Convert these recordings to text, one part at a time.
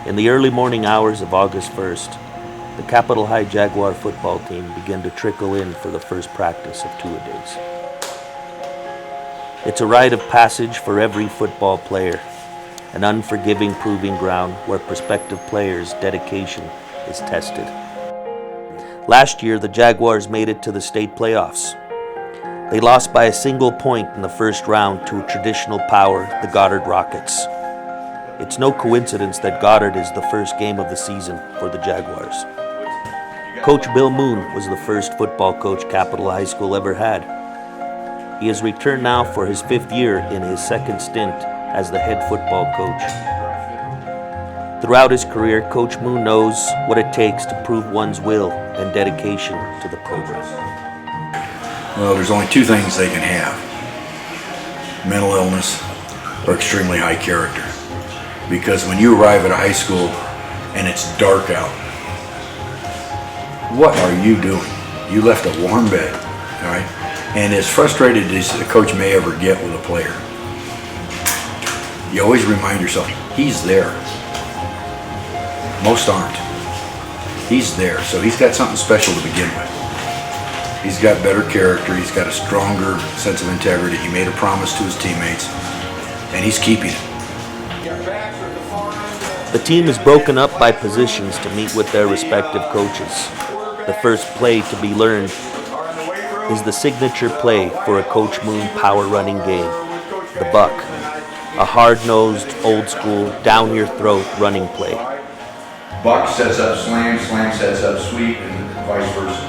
In the early morning hours of August 1st, the Capitol High Jaguar football team began to trickle in for the first practice of two-a-days. It's a rite of passage for every football player, an unforgiving proving ground where prospective players' dedication is tested. Last year, the Jaguars made it to the state playoffs. They lost by a single point in the first round to a traditional power, the Goddard Rockets. It's no coincidence that Goddard is the first game of the season for the Jaguars. Coach Bill Moon was the first football coach Capitol High School ever had. He has returned now for his 5th year in his second stint as the head football coach. Throughout his career, Coach Moon knows what it takes to prove one's will and dedication to the program. Well, there's only two things they can have: mental illness or extremely high character. Because when you arrive at a high school and it's dark out, what are you doing? You left a warm bed, all right? And as frustrated as a coach may ever get with a player, you always remind yourself, he's there. Most aren't. He's there, so he's got something special to begin with. He's got better character, he's got a stronger sense of integrity. He made a promise to his teammates, and he's keeping it. The team is broken up by positions to meet with their respective coaches. The first play to be learned is the signature play for a Coach Moon power running game, the buck, a hard-nosed, old-school, down-your-throat running play. Buck sets up slam, slam sets up sweep, and vice versa,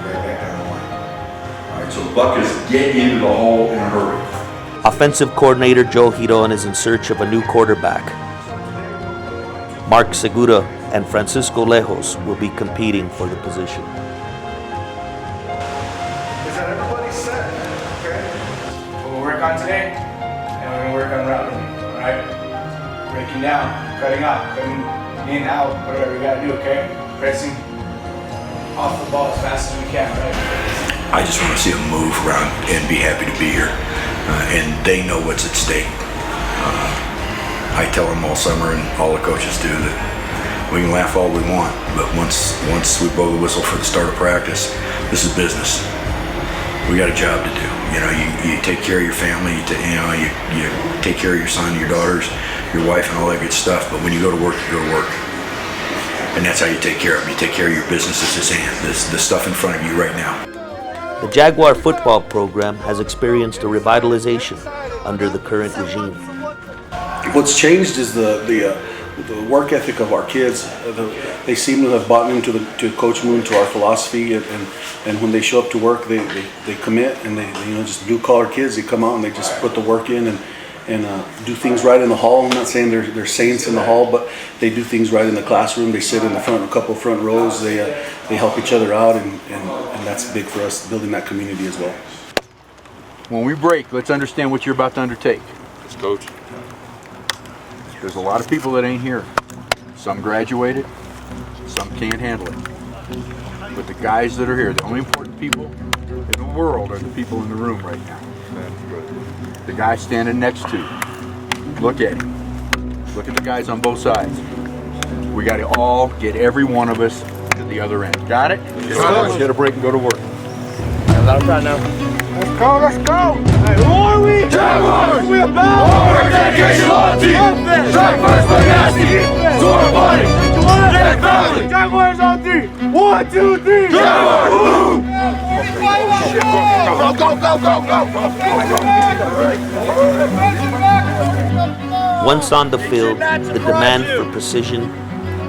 right back down the line. All right, so Buck is get into the hole in a hurry. Offensive coordinator Joe Hiron is in search of a new quarterback. Mark Segura and Francisco Lejos will be competing for the position. Is that everybody's set? Okay. What we'll work on today, and we're going to work on routing, alright? Breaking down, cutting out, cutting in, out, whatever we got to do, okay? Pressing off the ball as fast as we can, right? I just want to see them move around and be happy to be here, and they know what's at stake. I tell them all summer, and all the coaches do, that we can laugh all we want, but once we blow the whistle for the start of practice, this is business. We got a job to do. You know, you take care of your family, you take care of your son, your daughters, your wife, and all that good stuff. But when you go to work, you go to work, and that's how you take care of them. You take care of your business as this hand, the stuff in front of you right now. The Jaguar football program has experienced a revitalization under the current regime. What's changed is the work ethic of our kids. They seem to have bought into to Coach Moon, to our philosophy, and when they show up to work, they commit, and they just blue-collar kids. They come out and they just put the work in and do things right in the hall. I'm not saying they're saints in the hall, but they do things right in the classroom. They sit in the front, a couple front rows. They help each other out, and that's big for us, building that community as well. When we break, let's understand what you're about to undertake. Yes, Coach. There's a lot of people that ain't here. Some graduated, some can't handle it. But the guys that are here, the only important people in the world are the people in the room right now. The guy standing next to you. Look at him. Look at the guys on both sides. We got to all get every one of us to the other end. Got it? Yes, Let's get a break and go to work. A lot of pride now. Let's go, let's go! Hey, who are we? Jaguars! We about? Hard dedication, loyalty! Strike first, but nasty! Sort of body! Get family! Jaguars on 3! 1, 2, 3! Jaguars! Go! Once on the field, the demand for precision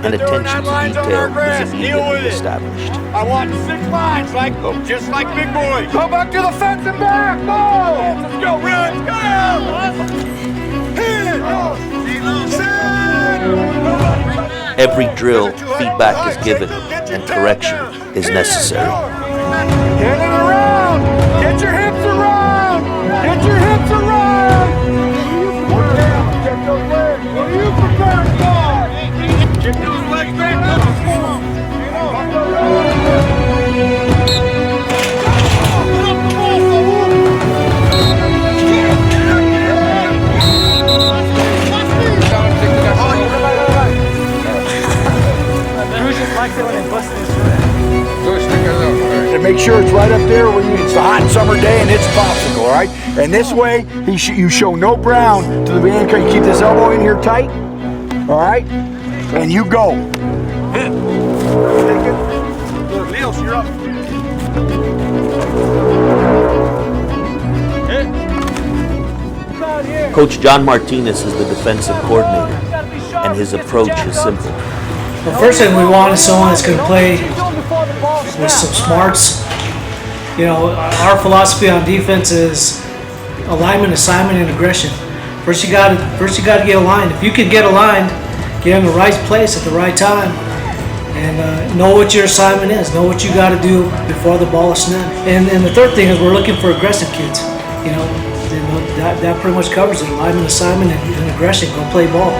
and attention to detail is immediately established. I want 6 lines, just like big boys. Go back to the fence and back! Go! Let's go, run! Go! Hit! Every drill, feedback is given and correction is necessary. Get it around! Get your hips around! Get your hips around! Get those legs! What are you prepared for? Get those legs back up! And make sure it's right up there where it's a hot summer day and it's popsicle, all right? And this way, you show no brown to the beginning. You keep this elbow in here tight, all right? And you go. Hit. Take it. Good. Leos, you're up. Hit. Coach John Martinez is the defensive coordinator, and his approach is simple. The first thing we want is someone that's going to play with some smarts. You know, our philosophy on defense is alignment, assignment, and aggression. First you got to get aligned. If you can get aligned, get in the right place at the right time, and know what your assignment is. Know what you got to do before the ball is snapped. And the third thing is we're looking for aggressive kids. You know, that pretty much covers it. Alignment, assignment, and aggression. Go play ball.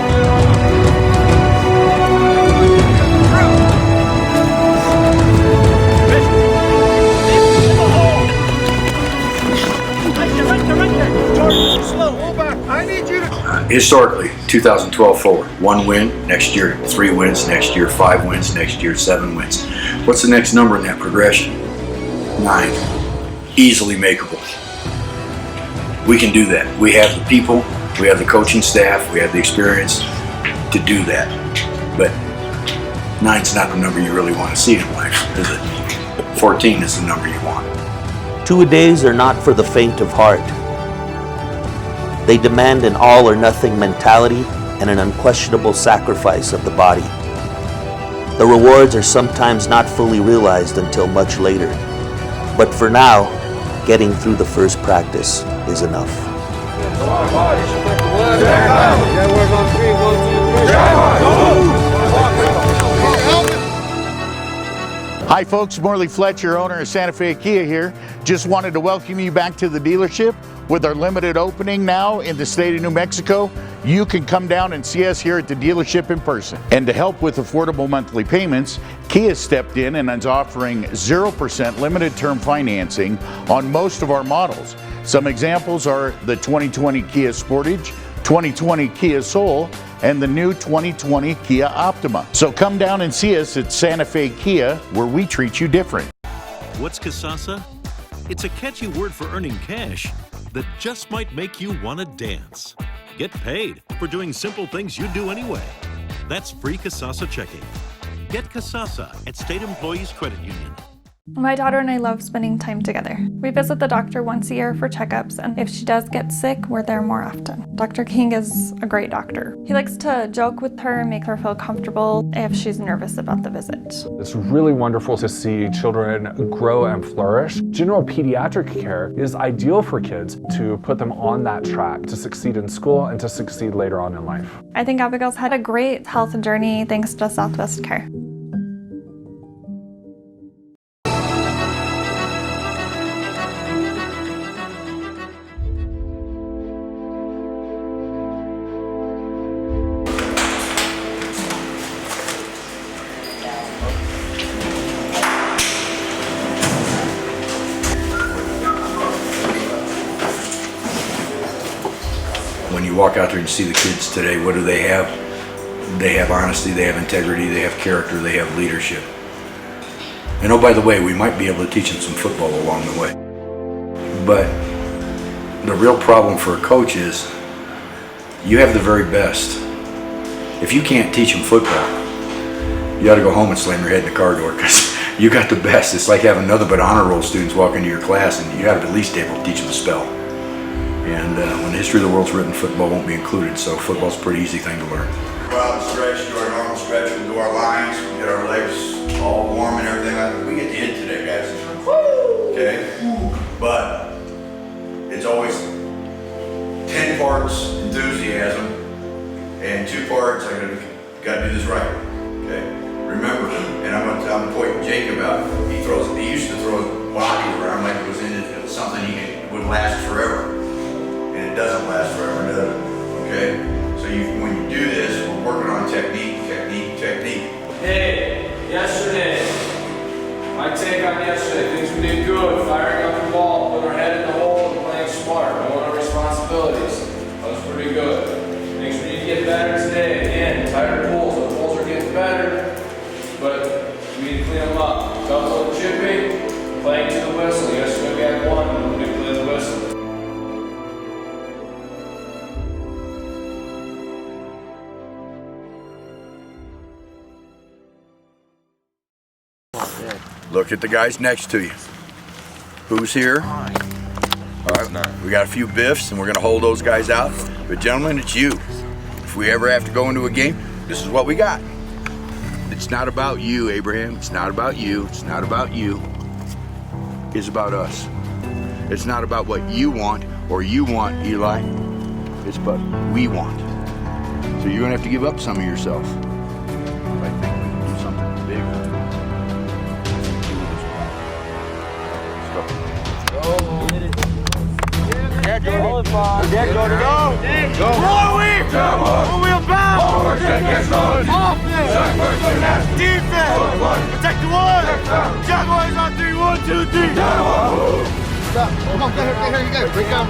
Historically, 2012 forward, 1 win, next year 3 wins, next year 5 wins, next year 7 wins. What's the next number in that progression? 9. Easily makeable. We can do that. We have the people, we have the coaching staff, we have the experience to do that. But 9's not the number you really want to see in life, is it? 14 is the number you want. Two-a-days are not for the faint of heart. They demand an all-or-nothing mentality and an unquestionable sacrifice of the body. The rewards are sometimes not fully realized until much later. But for now, getting through the first practice is enough. Hi folks, Morley Fletcher, owner of Santa Fe Kia here. Just wanted to welcome you back to the dealership. With our limited opening now in the state of New Mexico, you can come down and see us here at the dealership in person. And to help with affordable monthly payments, Kia stepped in and is offering 0% limited term financing on most of our models. Some examples are the 2020 Kia Sportage, 2020 Kia Soul, and the new 2020 Kia Optima. So come down and see us at Santa Fe Kia, where we treat you different. What's Kasasa? It's a catchy word for earning cash that just might make you want to dance. Get paid for doing simple things you do anyway. That's free Kasasa checking. Get Kasasa at State Employees Credit Union. My daughter and I love spending time together. We visit the doctor once a year for checkups, and if she does get sick, we're there more often. Dr. King is a great doctor. He likes to joke with her and make her feel comfortable if she's nervous about the visit. It's really wonderful to see children grow and flourish. General pediatric care is ideal for kids to put them on that track to succeed in school and to succeed later on in life. I think Abigail's had a great health journey thanks to Southwest Care. When you walk out there and see the kids today, what do they have? They have honesty, they have integrity, they have character, they have leadership. And oh, by the way, we might be able to teach them some football along the way. But the real problem for a coach is you have the very best. If you can't teach them football, you ought to go home and slam your head in the car door, because you got the best. It's like having nothing but honor roll students walk into your class, and you have to at least be able to teach them to spell. And when the history of the world's written, football won't be included, so football's a pretty easy thing to learn. Go out and stretch, do our normal stretch, we'll do our lines, we'll get our legs all warm and everything like that. We get the hit today, guys. Okay? But it's always 10 parts enthusiasm and 2 parts, I gotta do this right. Okay? Remember, and I'm gonna point Jake about, he used to throw his body around like it was something would last forever. And it doesn't last forever, does it? Okay? So when you do this, we're working on technique. Hey, yesterday, my take on yesterday, things we did good, firing up the ball, put our head in the hole and playing smart, knowing our responsibilities. That was pretty good. Things we need to get better today. Again, tighter pulls, the pulls are getting better, but we need to clean them up. Couple of chippy, playing to the whistle. Yesterday we had one, and we play the whistle. Look at the guys next to you. Who's here? All right, we got a few biffs, and we're going to hold those guys out. But gentlemen, it's you. If we ever have to go into a game, this is what we got. It's not about you, Abraham. It's not about you. It's not about you. It's about us. It's not about what you want or you want, Eli. It's what we want. So you're going to have to give up some of yourself. But I think we can do something big. Go! Four-wheel! Four-wheel bound! Offense! Defense! Protect the one! Jaguars on 3, 1, 2, 3! Stop! Come on, get here, you guys! Break down!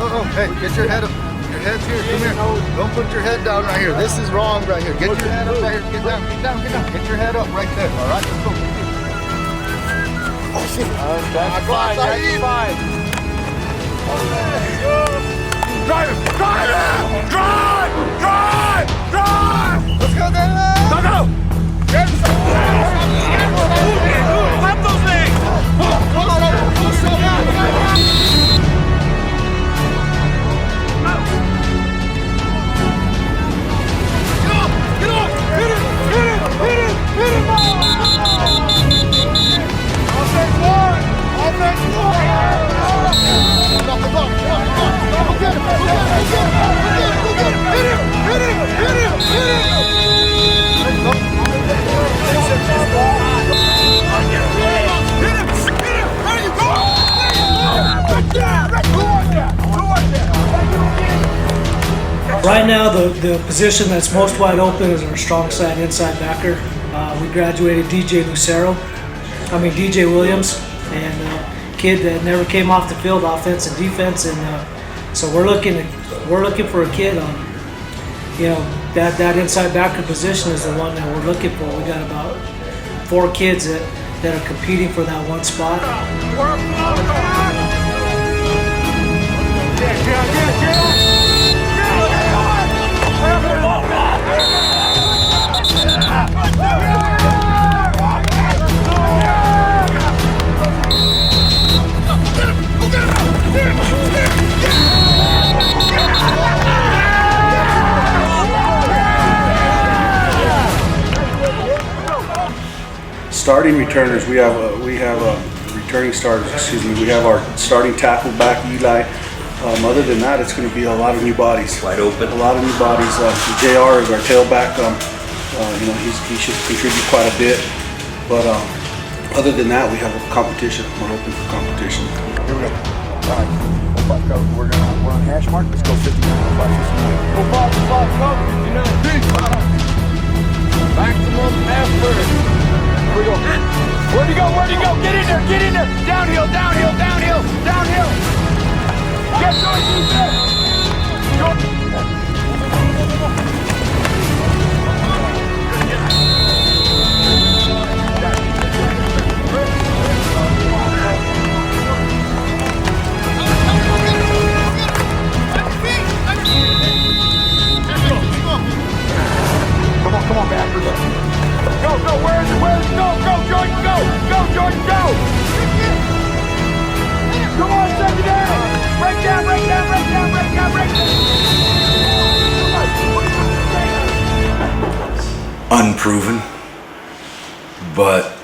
Oh, hey, get your head up. Your head's here, come here. Don't put your head down right here. This is wrong right here. Get your head up right here. Get down. Get your head up right there. All right, let's go. Oh, shit. That's fine. Drive! Let's go, Dave! Go! Clap those things! Get off! Hit it! Offense one! Right now, the position that's most wide open is our strong side inside backer. We graduated DJ Williams, and kid that never came off the field, offense and defense, and so we're looking for a kid on, that inside backer position is the one that we're looking for. We got about 4 kids that are competing for that one spot. Starting returners, we have returning starters. Excuse me. We have our starting tackle back, Eli. Other than that, it's going to be a lot of new bodies. Wide open. A lot of new bodies. JR is our tailback. He should contribute quite a bit. But other than that, we have a competition. We're open for competition. Here we go. All right. We're on hash mark. Let's go 59. Go 5, go. 59. Maximum effort. Here we go. Where'd he go? Get in there. Downhill. Get Come on, backers. Go, where is it? Go, Jordan, go! Go, Jordan, go! Come on, secondary! Break down! Unproven, but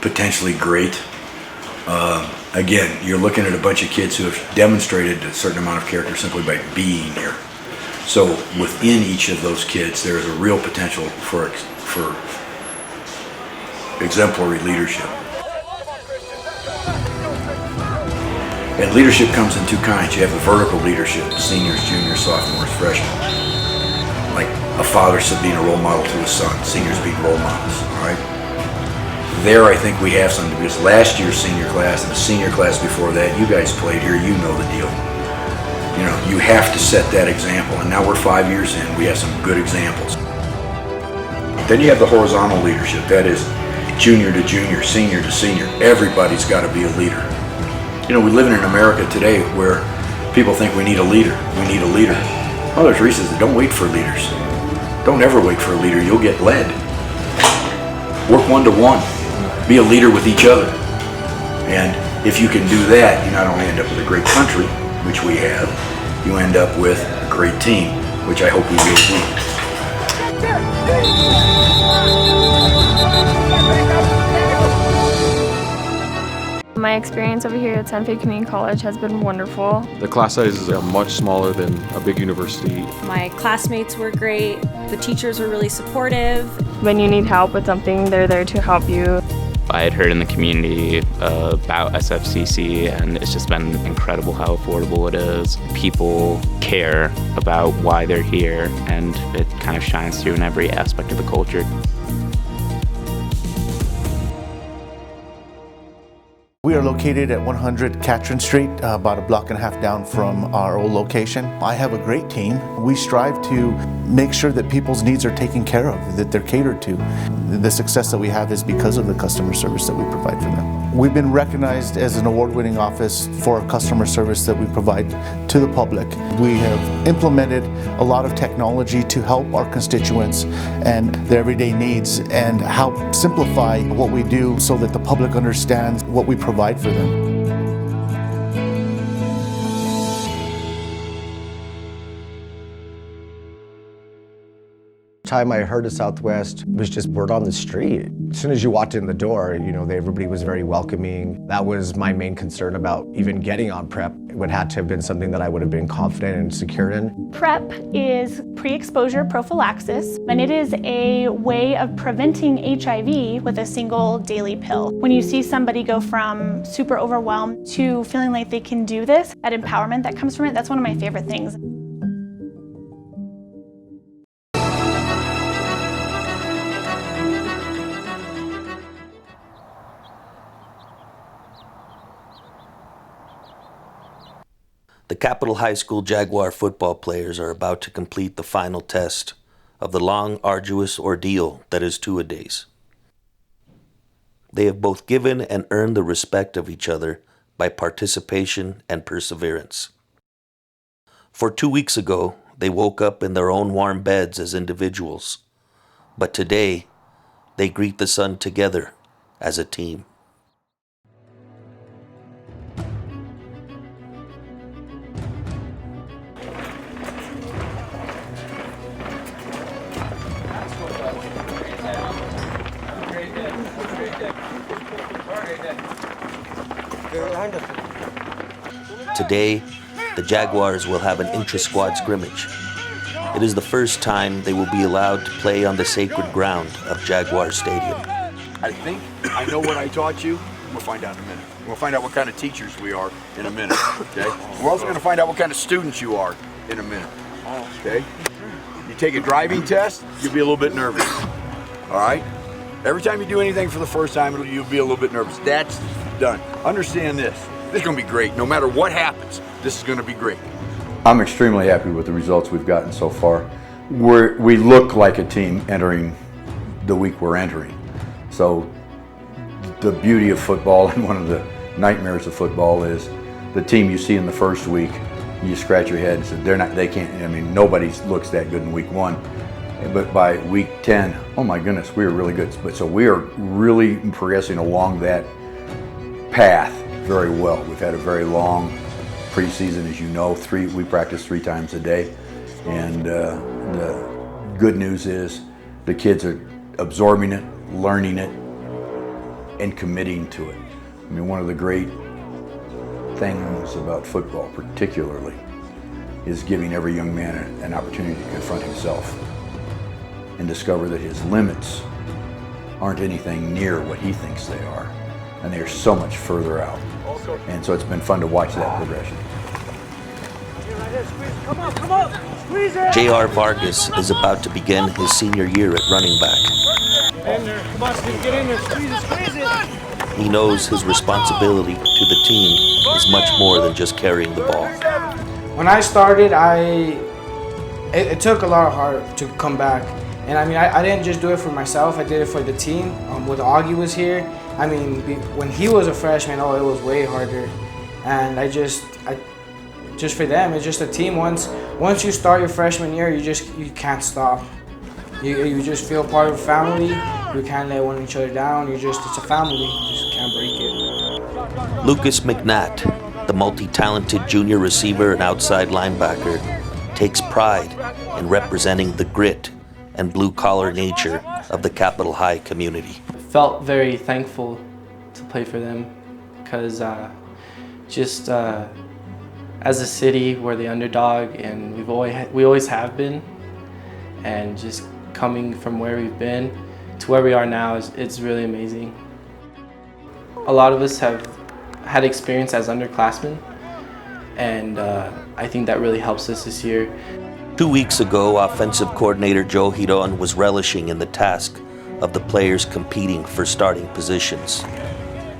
potentially great. Again, you're looking at a bunch of kids who have demonstrated a certain amount of character simply by being here. So within each of those kids, there is a real potential for exemplary leadership. And leadership comes in 2 kinds. You have the vertical leadership, seniors, juniors, sophomores, freshmen. Like a father being a role model to his son, seniors being role models, all right? There I think we have something, because last year's senior class and the senior class before that, you guys played here, you know the deal. You have to set that example, and now we're 5 years in, we have some good examples. Then you have the horizontal leadership, that is junior to junior, senior to senior. Everybody's got to be a leader. You know, we live in an America today where people think we need a leader. We need a leader. Mother Teresa said, don't wait for leaders. Don't ever wait for a leader. You'll get led. Work one-to-one. Be a leader with each other. And if you can do that, you not only end up with a great country, which we have, you end up with a great team, which I hope we will be. My experience over here at Santa Fe Community College has been wonderful. The class sizes are much smaller than a big university. My classmates were great. The teachers were really supportive. When you need help with something, they're there to help you. I had heard in the community about SFCC, and it's just been incredible how affordable it is. People care about why they're here, and it kind of shines through in every aspect of the culture. We are located at 100 Catron Street, about a block and a half down from our old location. I have a great team. We strive to make sure that people's needs are taken care of, that they're catered to. The success that we have is because of the customer service that we provide for them. We've been recognized as an award-winning office for our customer service that we provide to the public. We have implemented a lot of technology to help our constituents and their everyday needs and help simplify what we do so that the public understands what we provide for them. Time I heard of Southwest was just word on the street. As soon as you walked in the door, everybody was very welcoming. That was my main concern about even getting on prep. It would have to have been something that I would have been confident and secure in. PrEP is pre-exposure prophylaxis, and it is a way of preventing HIV with a single daily pill. When you see somebody go from super overwhelmed to feeling like they can do this, that empowerment that comes from it, that's one of my favorite things. The Capitol High School Jaguar football players are about to complete the final test of the long, arduous ordeal that is two-a-days. They have both given and earned the respect of each other by participation and perseverance. For 2 weeks ago, they woke up in their own warm beds as individuals, but today, they greet the sun together as a team. Today, the Jaguars will have an intra-squad scrimmage. It is the first time they will be allowed to play on the sacred ground of Jaguar Stadium. I think I know what I taught you. We'll find out in a minute. We'll find out what kind of teachers we are in a minute, okay? We're also going to find out what kind of students you are in a minute, okay? You take a driving test, you'll be a little bit nervous, all right? Every time you do anything for the first time, you'll be a little bit nervous. That's done. Understand this. This is going to be great. No matter what happens, this is going to be great. I'm extremely happy with the results we've gotten so far. We look like a team entering the week we're entering. So the beauty of football and one of the nightmares of football is the team you see in the first week, you scratch your head and say, nobody looks that good in week 1. But by week 10, oh my goodness, we are really good. So we are really progressing along that path very well. We've had a very long preseason, as you know. We practice 3 times a day. And the good news is the kids are absorbing it, learning it, and committing to it. One of the great things about football particularly is giving every young man an opportunity to confront himself and discover that his limits aren't anything near what he thinks they are, and they are so much further out. And so it's been fun to watch that progression. J.R. Vargas is about to begin his senior year at running back. Come on, Steve, get in there. Squeeze it. He knows his responsibility to the team is much more than just carrying the ball. When I started, it took a lot of heart to come back And I mean, I didn't just do it for myself, I did it for the team. When Augie was here, I mean, when he was a freshman, oh, it was way harder. And just for them, it's just a team. Once you start your freshman year, you can't stop. You just feel part of a family. You can't let one each other down. It's a family. You just can't break it. Lucas McNatt, the multi-talented junior receiver and outside linebacker, takes pride in representing the grit and blue-collar nature of the Capitol High community. Felt very thankful to play for them because as a city, we're the underdog, and we always have been, and just coming from where we've been to where we are now it's really amazing. A lot of us have had experience as underclassmen, and I think that really helps us this year. 2 weeks ago, offensive coordinator Joe Hiron was relishing in the task of the players competing for starting positions.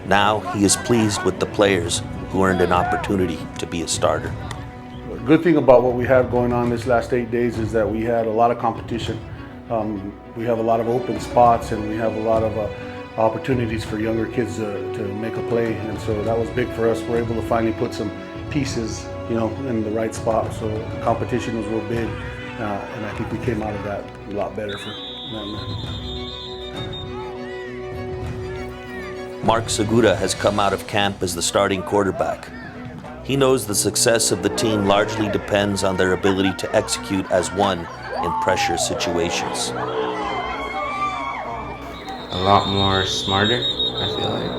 Now he is pleased with the players who earned an opportunity to be a starter. The good thing about what we have going on this last 8 days is that we had a lot of competition. We have a lot of open spots, and we have a lot of opportunities for younger kids to make a play, and so that was big for us. We're able to finally put some pieces, in the right spot. So the competition was real big, and I think we came out of that a lot better for them. Mark Segura has come out of camp as the starting quarterback. He knows the success of the team largely depends on their ability to execute as one in pressure situations. A lot more smarter, I feel like.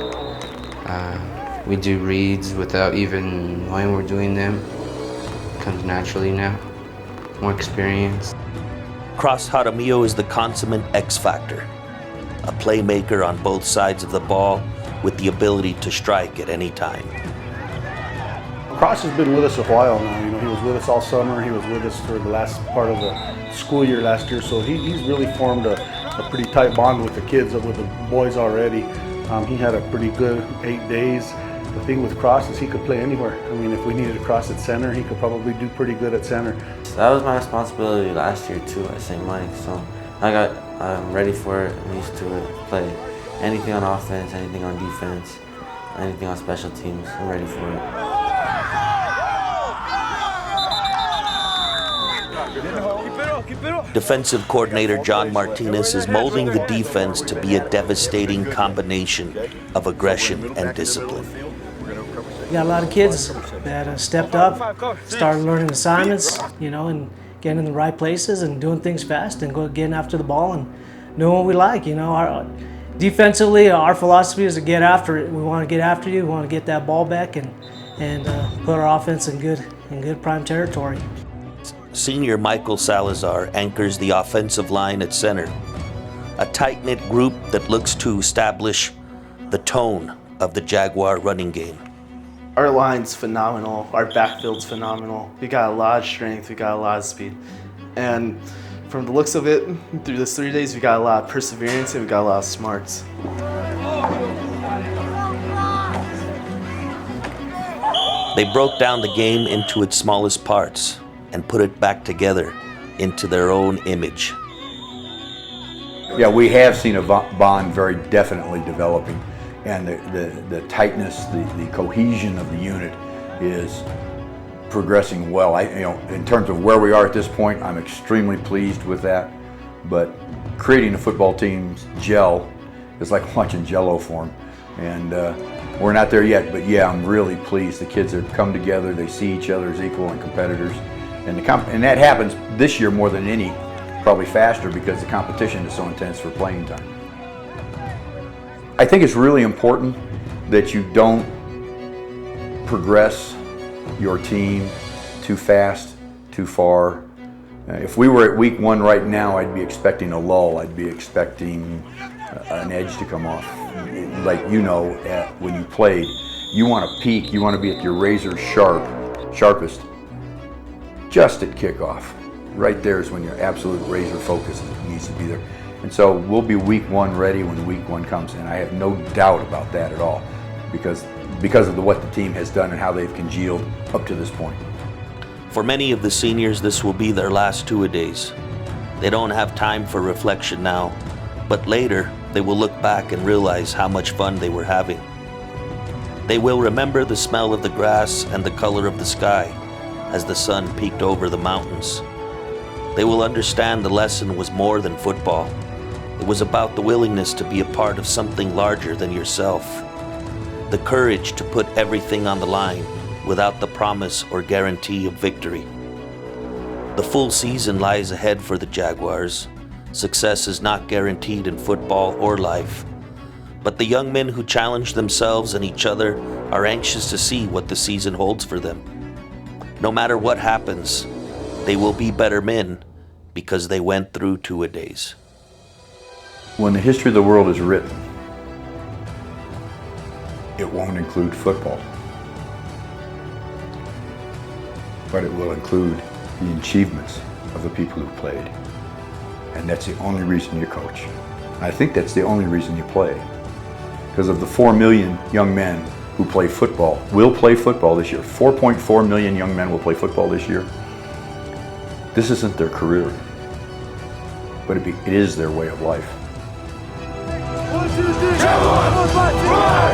We do reads without even knowing we're doing them. It comes naturally now. More experience. Cross Jaramillo is the consummate X factor, a playmaker on both sides of the ball with the ability to strike at any time. Cross has been with us a while now. He was with us all summer. He was with us for the last part of the school year last year. So he's really formed a pretty tight bond with the kids, with the boys already. He had a pretty good 8 days. The thing with Cross is he could play anywhere. I mean, if we needed a Cross at center, he could probably do pretty good at center. That was my responsibility last year too at St. Mike. So I'm ready for it. I'm used to it. Play anything on offense, anything on defense, anything on special teams. I'm ready for it. Defensive coordinator John Martinez is molding the defense to be a devastating combination of aggression and discipline. We got a lot of kids that stepped up, started learning assignments, and getting in the right places and doing things fast and getting after the ball and doing what we like. Defensively, our philosophy is to get after it. We want to get after you. We want to get that ball back and put our offense in good prime territory. Senior Michael Salazar anchors the offensive line at center, a tight-knit group that looks to establish the tone of the Jaguar running game. Our line's phenomenal, our backfield's phenomenal. We got a lot of strength, we got a lot of speed. And from the looks of it, through this 3 days, we got a lot of perseverance and we got a lot of smarts. They broke down the game into its smallest parts and put it back together into their own image. Yeah, we have seen a bond very definitely developing, and the tightness, the cohesion of the unit is progressing well. In terms of where we are at this point, I'm extremely pleased with that. But creating a football team's gel is like watching Jell-O form, and we're not there yet. But yeah, I'm really pleased. The kids have come together. They see each other as equal and competitors, and that happens this year more than any, probably faster because the competition is so intense for playing time. I think it's really important that you don't progress your team too fast, too far. If we were at week 1 right now, I'd be expecting a lull. I'd be expecting an edge to come off. Like when you played, you want to peak, you want to be at your razor sharpest, just at kickoff. Right there is when your absolute razor focus needs to be there. And so we'll be week 1 ready when week 1 comes, and I have no doubt about that at all, because of what the team has done and how they've congealed up to this point. For many of the seniors, this will be their last two-a-days. They don't have time for reflection now, but later they will look back and realize how much fun they were having. They will remember the smell of the grass and the color of the sky as the sun peeked over the mountains. They will understand the lesson was more than football. It was about the willingness to be a part of something larger than yourself. The courage to put everything on the line without the promise or guarantee of victory. The full season lies ahead for the Jaguars. Success is not guaranteed in football or life. But the young men who challenge themselves and each other are anxious to see what the season holds for them. No matter what happens, they will be better men because they went through two-a-days. When the history of the world is written, it won't include football, but it will include the achievements of the people who played. And that's the only reason you coach. I think that's the only reason you play. Because of the 4 million young men who play football, will play football this year. 4.4 million young men will play football this year. This isn't their career, but it is their way of life. 1, 2, 3, Jaguar!